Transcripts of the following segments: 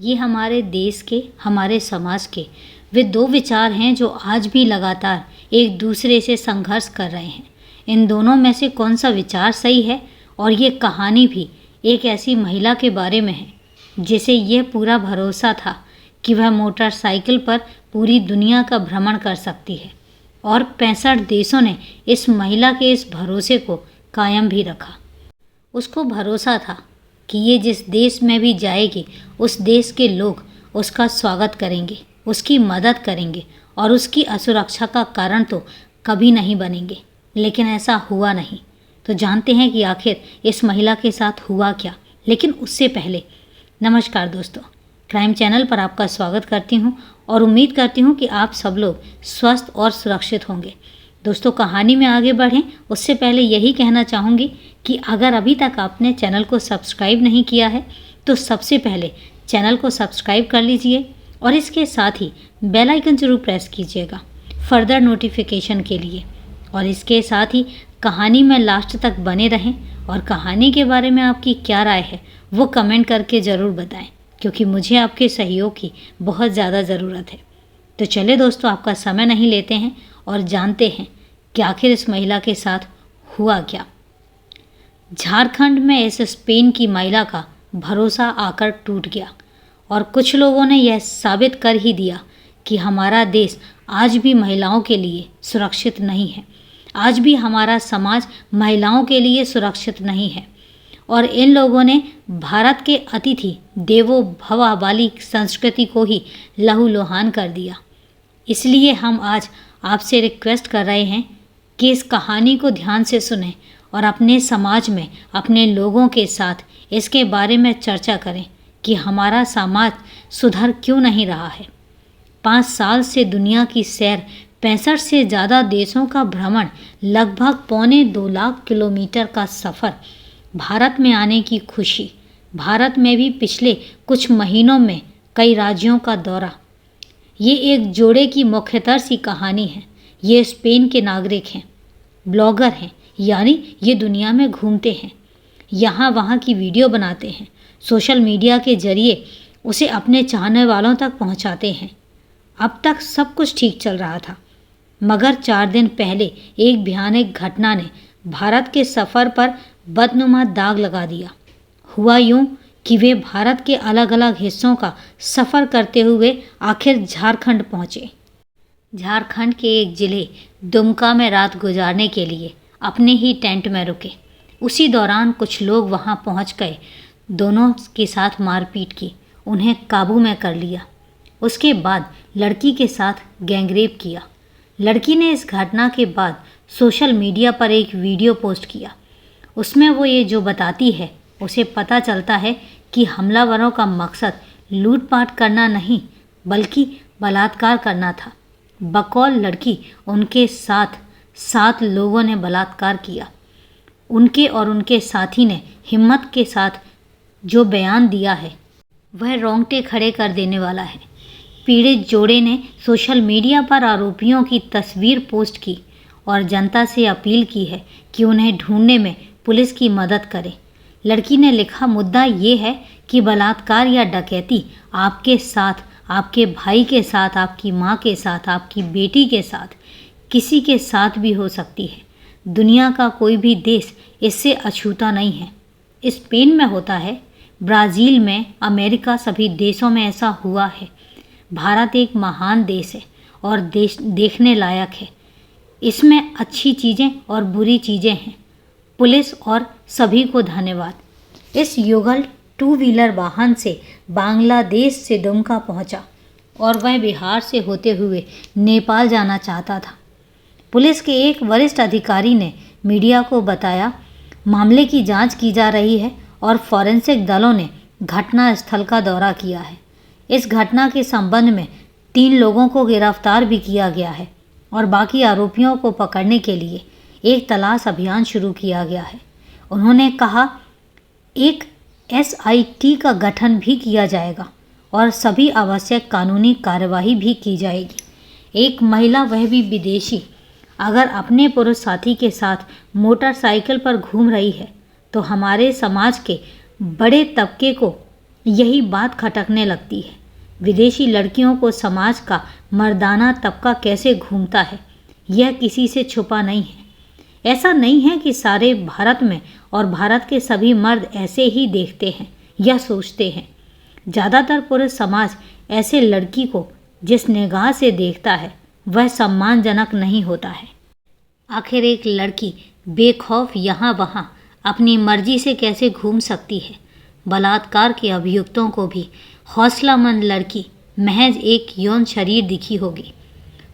ये हमारे देश के, हमारे समाज के वे दो विचार हैं जो आज भी लगातार एक दूसरे से संघर्ष कर रहे हैं। इन दोनों में से कौन सा विचार सही है? और ये कहानी भी एक ऐसी महिला के बारे में है जिसे यह पूरा भरोसा था कि वह मोटरसाइकिल पर पूरी दुनिया का भ्रमण कर सकती है, और 65 देशों ने इस महिला के इस भरोसे को कायम भी रखा। उसको भरोसा था कि ये जिस देश में भी जाएगी उस देश के लोग उसका स्वागत करेंगे, उसकी मदद करेंगे और उसकी असुरक्षा का कारण तो कभी नहीं बनेंगे। लेकिन ऐसा हुआ नहीं। तो जानते हैं कि आखिर इस महिला के साथ हुआ क्या। लेकिन उससे पहले नमस्कार दोस्तों, क्राइम चैनल पर आपका स्वागत करती हूं और उम्मीद करती हूं कि आप सब लोग स्वस्थ और सुरक्षित होंगे। दोस्तों, कहानी में आगे बढ़ें उससे पहले यही कहना चाहूँगी कि अगर अभी तक आपने चैनल को सब्सक्राइब नहीं किया है तो सबसे पहले चैनल को सब्सक्राइब कर लीजिए और इसके साथ ही बेल आइकन जरूर प्रेस कीजिएगा फर्दर नोटिफिकेशन के लिए। और इसके साथ ही कहानी में लास्ट तक बने रहें और कहानी के बारे में आपकी क्या राय है वो कमेंट करके ज़रूर बताएं, क्योंकि मुझे आपके सहयोग की बहुत ज़्यादा ज़रूरत है। तो चलिए दोस्तों, आपका समय नहीं लेते हैं और जानते हैं कि आखिर इस महिला के साथ हुआ क्या। झारखंड में इस स्पेन की महिला का भरोसा आकर टूट गया और कुछ लोगों ने यह साबित कर ही दिया कि हमारा देश आज भी महिलाओं के लिए सुरक्षित नहीं है। आज भी हमारा समाज महिलाओं के लिए सुरक्षित नहीं है। और इन लोगों ने भारत के अतिथि देवो भव वाली संस्कृति को ही लहूलुहान कर दिया। इसलिए हम आज आपसे रिक्वेस्ट कर रहे हैं कि इस कहानी को ध्यान से सुनें और अपने समाज में अपने लोगों के साथ इसके बारे में चर्चा करें कि हमारा समाज सुधर क्यों नहीं रहा है। 5 साल से दुनिया की सैर, 65 से ज़्यादा देशों का भ्रमण, लगभग 2.25 लाख किलोमीटर का सफ़र, भारत में आने की खुशी, भारत में भी पिछले कुछ महीनों में कई राज्यों का दौरा। ये एक जोड़े की मुख्यतर सी कहानी है। ये स्पेन के नागरिक हैं, ब्लॉगर हैं, यानी ये दुनिया में घूमते हैं, यहाँ वहाँ की वीडियो बनाते हैं, सोशल मीडिया के जरिए उसे अपने चाहने वालों तक पहुँचाते हैं। अब तक सब कुछ ठीक चल रहा था, मगर 4 दिन पहले एक भयानक घटना ने भारत के सफ़र पर बदनुमा दाग लगा दिया। हुआ यूँ कि वे भारत के अलग अलग हिस्सों का सफ़र करते हुए आखिर झारखंड पहुँचे। झारखंड के एक ज़िले दुमका में रात गुजारने के लिए अपने ही टेंट में रुके। उसी दौरान कुछ लोग वहां पहुंच गए, दोनों के साथ मारपीट की, उन्हें काबू में कर लिया। उसके बाद लड़की के साथ गैंगरेप किया। लड़की ने इस घटना के बाद सोशल मीडिया पर एक वीडियो पोस्ट किया। उसमें वो ये जो बताती है, उसे पता चलता है कि हमलावरों का मकसद लूटपाट करना नहीं बल्कि बलात्कार करना था। बकौल लड़की उनके साथ 7 लोगों ने बलात्कार किया। उनके और उनके साथी ने हिम्मत के साथ जो बयान दिया है वह रोंगटे खड़े कर देने वाला है। पीड़ित जोड़े ने सोशल मीडिया पर आरोपियों की तस्वीर पोस्ट की और जनता से अपील की है कि उन्हें ढूंढने में पुलिस की मदद करे। लड़की ने लिखा, मुद्दा ये है कि बलात्कार या डकैती आपके साथ, आपके भाई के साथ, आपकी माँ के साथ, आपकी बेटी के साथ, किसी के साथ भी हो सकती है। दुनिया का कोई भी देश इससे अछूता नहीं है। स्पेन में होता है, ब्राज़ील में, अमेरिका, सभी देशों में ऐसा हुआ है। भारत एक महान देश है और देश देखने लायक है। इसमें अच्छी चीज़ें और बुरी चीज़ें हैं। पुलिस और सभी को धन्यवाद। इस युगल 2 व्हीलर वाहन से बांग्लादेश से दुमका पहुंचा और वह बिहार से होते हुए नेपाल जाना चाहता था। पुलिस के एक वरिष्ठ अधिकारी ने मीडिया को बताया, मामले की जांच की जा रही है और फॉरेंसिक दलों ने घटना स्थल का दौरा किया है। इस घटना के संबंध में 3 लोगों को गिरफ्तार भी किया गया है और बाकी आरोपियों को पकड़ने के लिए एक तलाश अभियान शुरू किया गया है। उन्होंने कहा, एक SIT का गठन भी किया जाएगा और सभी आवश्यक कानूनी कार्यवाही भी की जाएगी। एक महिला, वह भी विदेशी, अगर अपने पुरुष साथी के साथ मोटरसाइकिल पर घूम रही है तो हमारे समाज के बड़े तबके को यही बात खटकने लगती है। विदेशी लड़कियों को समाज का मर्दाना तबका कैसे घूमता है, यह किसी से छुपा नहीं है। ऐसा नहीं है कि सारे भारत में और भारत के सभी मर्द ऐसे ही देखते हैं या सोचते हैं। ज़्यादातर पुरुष समाज ऐसे लड़की को जिस निगाह से देखता है वह सम्मानजनक नहीं होता है। आखिर एक लड़की बेखौफ यहाँ वहाँ अपनी मर्जी से कैसे घूम सकती है। बलात्कार के अभियुक्तों को भी हौसलामंद लड़की महज एक यौन शरीर दिखी होगी।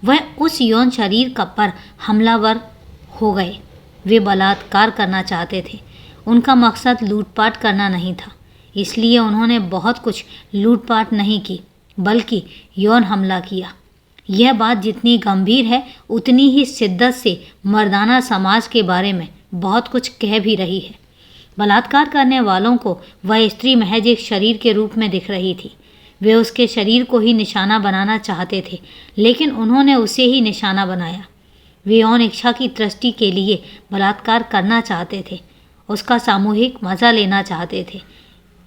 वह उस यौन शरीर का पर हमलावर हो गए। वे बलात्कार करना चाहते थे। उनका मकसद लूटपाट करना नहीं था, इसलिए उन्होंने बहुत कुछ लूटपाट नहीं की बल्कि यौन हमला किया। यह बात जितनी गंभीर है उतनी ही शिद्दत से मर्दाना समाज के बारे में बहुत कुछ कह भी रही है। बलात्कार करने वालों को वह स्त्री महज एक शरीर के रूप में दिख रही थी। वे उसके शरीर को ही निशाना बनाना चाहते थे, लेकिन उन्होंने उसे ही निशाना बनाया। वे यौन इच्छा की तृष्टि के लिए बलात्कार करना चाहते थे, उसका सामूहिक मज़ा लेना चाहते थे।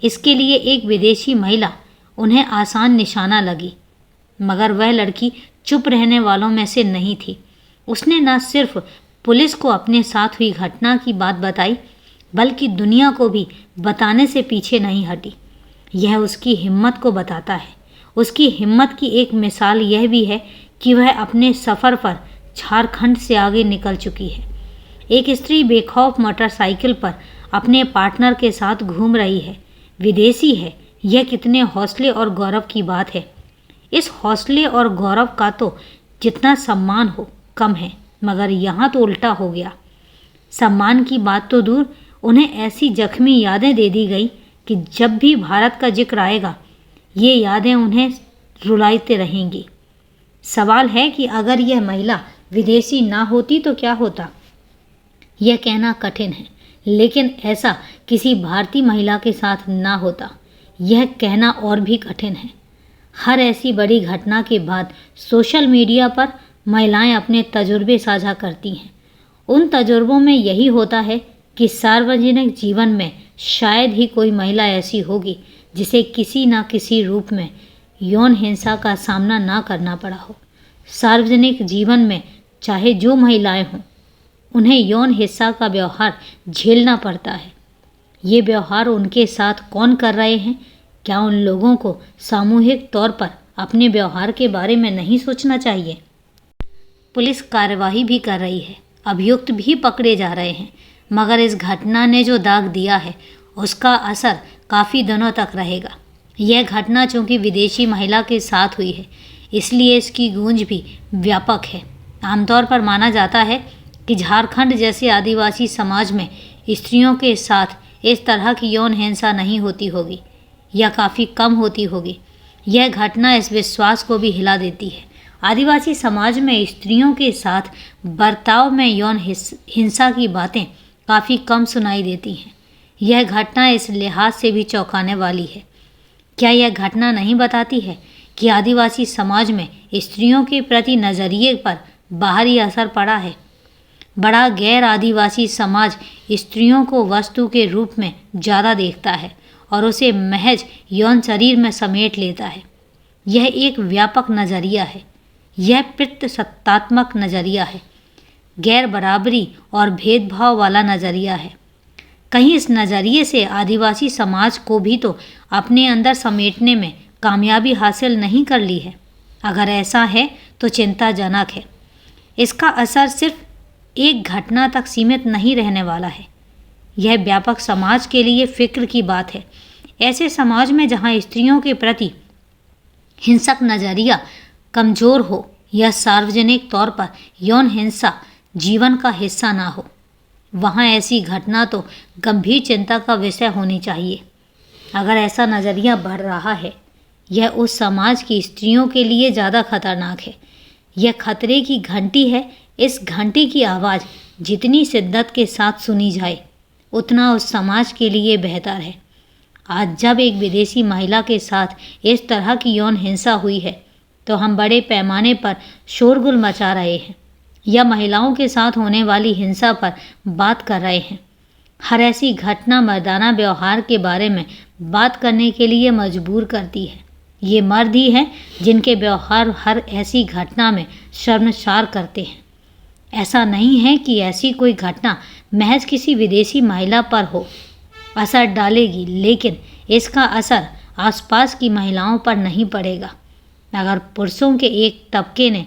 इसके लिए एक विदेशी महिला उन्हें आसान निशाना लगी, मगर वह लड़की चुप रहने वालों में से नहीं थी। उसने न सिर्फ पुलिस को अपने साथ हुई घटना की बात बताई, बल्कि दुनिया को भी बताने से पीछे नहीं हटी। यह उसकी हिम्मत को बताता है। उसकी हिम्मत की एक मिसाल यह भी है कि वह अपने सफ़र पर झारखंड से आगे निकल चुकी है। एक स्त्री बेखौफ मोटरसाइकिल पर अपने पार्टनर के साथ घूम रही है, विदेशी है। यह कितने हौसले और गौरव की बात है। इस हौसले और गौरव का तो जितना सम्मान हो कम है, मगर यहाँ तो उल्टा हो गया। सम्मान की बात तो दूर, उन्हें ऐसी जख्मी यादें दे दी गई कि जब भी भारत का जिक्र आएगा ये यादें उन्हें रुलाते रहेंगी। सवाल है कि अगर यह महिला विदेशी ना होती तो क्या होता। यह कहना कठिन है, लेकिन ऐसा किसी भारतीय महिला के साथ ना होता, यह कहना और भी कठिन है। हर ऐसी बड़ी घटना के बाद सोशल मीडिया पर महिलाएं अपने तजुर्बे साझा करती हैं। उन तजुर्बों में यही होता है कि सार्वजनिक जीवन में शायद ही कोई महिला ऐसी होगी जिसे किसी न किसी रूप में यौन हिंसा का सामना ना करना पड़ा हो। सार्वजनिक जीवन में चाहे जो महिलाएं हों, उन्हें यौन हिंसा का व्यवहार झेलना पड़ता है। ये व्यवहार उनके साथ कौन कर रहे हैं? क्या उन लोगों को सामूहिक तौर पर अपने व्यवहार के बारे में नहीं सोचना चाहिए? पुलिस कार्यवाही भी कर रही है, अभियुक्त भी पकड़े जा रहे हैं, मगर इस घटना ने जो दाग दिया है उसका असर काफ़ी दिनों तक रहेगा। यह घटना चूँकि विदेशी महिला के साथ हुई है, इसलिए इसकी गूंज भी व्यापक है। आमतौर पर माना जाता है कि झारखंड जैसे आदिवासी समाज में स्त्रियों के साथ इस तरह की यौन हिंसा नहीं होती होगी या काफ़ी कम होती होगी। यह घटना इस विश्वास को भी हिला देती है। आदिवासी समाज में स्त्रियों के साथ बर्ताव में यौन हिंसा की बातें काफ़ी कम सुनाई देती हैं। यह घटना इस लिहाज से भी चौंकाने वाली है। क्या यह घटना नहीं बताती है कि आदिवासी समाज में स्त्रियों के प्रति नज़रिए पर बाहरी असर पड़ा है? बड़ा गैर आदिवासी समाज स्त्रियों को वस्तु के रूप में ज़्यादा देखता है और उसे महज यौन शरीर में समेट लेता है। यह एक व्यापक नज़रिया है। यह पितृसत्तात्मक नज़रिया है, गैर बराबरी और भेदभाव वाला नज़रिया है। कहीं इस नज़रिए से आदिवासी समाज को भी तो अपने अंदर समेटने में कामयाबी हासिल नहीं कर ली है। अगर ऐसा है तो चिंताजनक है। इसका असर सिर्फ एक घटना तक सीमित नहीं रहने वाला है। यह व्यापक समाज के लिए फ़िक्र की बात है। ऐसे समाज में जहाँ स्त्रियों के प्रति हिंसक नज़रिया कमज़ोर हो या सार्वजनिक तौर पर यौन हिंसा जीवन का हिस्सा ना हो, वहाँ ऐसी घटना तो गंभीर चिंता का विषय होनी चाहिए। अगर ऐसा नज़रिया बढ़ रहा है, यह उस समाज की स्त्रियों के लिए ज़्यादा खतरनाक है। यह खतरे की घंटी है। इस घंटी की आवाज़ जितनी शिद्दत के साथ सुनी जाए उतना उस समाज के लिए बेहतर है। आज जब एक विदेशी महिला के साथ इस तरह की यौन हिंसा हुई है तो हम बड़े पैमाने पर शोरगुल मचा रहे हैं या महिलाओं के साथ होने वाली हिंसा पर बात कर रहे हैं। हर ऐसी घटना मर्दाना व्यवहार के बारे में बात करने के लिए मजबूर करती है। ये मर्द ही हैं जिनके व्यवहार हर ऐसी घटना में शर्मसार करते हैं। ऐसा नहीं है कि ऐसी कोई घटना महज किसी विदेशी महिला पर हो असर डालेगी, लेकिन इसका असर आसपास की महिलाओं पर नहीं पड़ेगा। अगर पुरुषों के एक तबके ने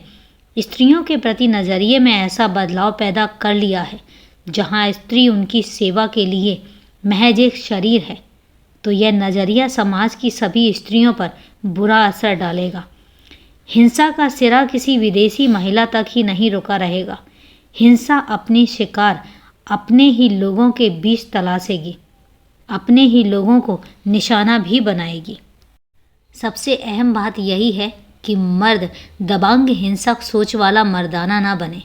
स्त्रियों के प्रति नज़रिए में ऐसा बदलाव पैदा कर लिया है जहां स्त्री उनकी सेवा के लिए महज एक शरीर है, तो यह नज़रिया समाज की सभी स्त्रियों पर बुरा असर डालेगा। हिंसा का सिरा किसी विदेशी महिला तक ही नहीं रुका रहेगा। हिंसा अपनी शिकार अपने ही लोगों के बीच तलाशेगी, अपने ही लोगों को निशाना भी बनाएगी। सबसे अहम बात यही है कि मर्द दबंग हिंसक सोच वाला मर्दाना ना बने।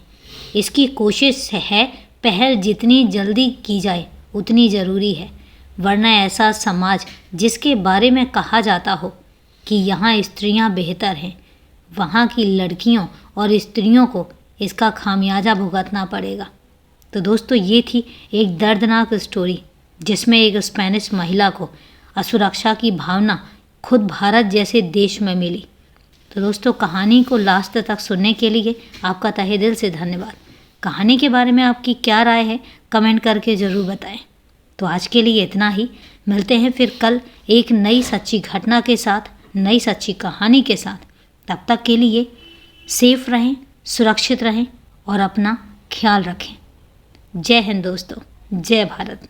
इसकी कोशिश है पहल जितनी जल्दी की जाए उतनी ज़रूरी है, वरना ऐसा समाज जिसके बारे में कहा जाता हो कि यहाँ स्त्रियाँ बेहतर हैं, वहाँ की लड़कियों और स्त्रियों को इसका खामियाजा भुगतना पड़ेगा। तो दोस्तों, ये थी एक दर्दनाक स्टोरी जिसमें एक स्पेनिश महिला को असुरक्षा की भावना खुद भारत जैसे देश में मिली। तो दोस्तों, कहानी को लास्ट तक सुनने के लिए आपका तहे दिल से धन्यवाद। कहानी के बारे में आपकी क्या राय है कमेंट करके ज़रूर बताएं। तो आज के लिए इतना ही। मिलते हैं फिर कल एक नई सच्ची घटना के साथ, नई सच्ची कहानी के साथ। तब तक के लिए सेफ रहें, सुरक्षित रहें और अपना ख्याल रखें। जय हिंद दोस्तों, जय भारत।